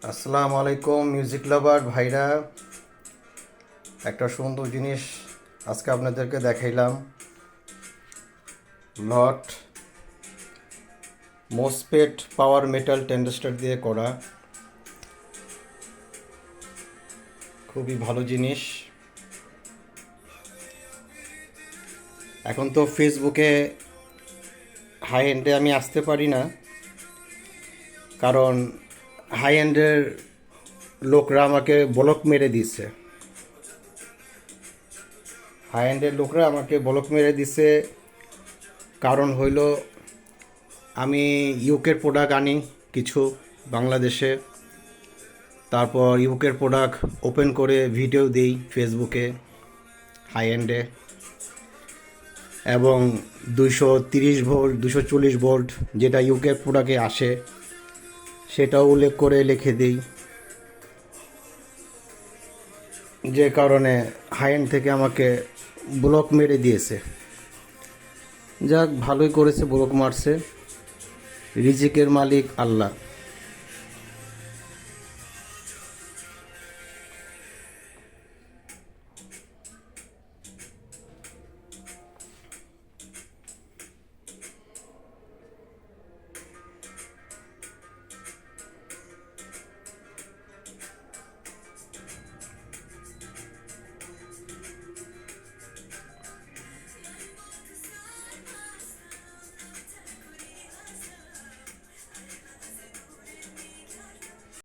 আসসালামু আলাইকুম music lover ভাইরা। একটা সুন্দর জিনিস আজকে আপনাদেরকে দেখাইলাম। লট মোসপেট পাওয়ার মেটাল ট্রানজিস্টর দিয়ে করা, খুবই ভালো জিনিস। এখন তো ফেসবুকে হাই এন্ডে আমি আসতে পারি না, কারণ হাই এন্ডের লোকরা আমাকে ব্লক মেরে দিচ্ছে। হাই এন্ডের লোকরা আমাকে ব্লক মেরে দিছে, কারণ হইল আমি ইউকের প্রোডাক্ট আনি কিছু বাংলাদেশে, তারপর ইউকের প্রোডাক্ট ওপেন করে ভিডিও দিই ফেসবুকে হাই এন্ডে, এবং 230 ভোল্ট 240 ভোল্ট যেটা ইউকের প্রোডাক্টে আসে সেটাও উল্লেখ করে লিখে দিই, যে কারণে হাই এন্ড থেকে আমাকে ব্লক মেরে দিয়েছে। যাক, ভালোই করেছে, ব্লক মারছে। রিজিকের মালিক আল্লাহ।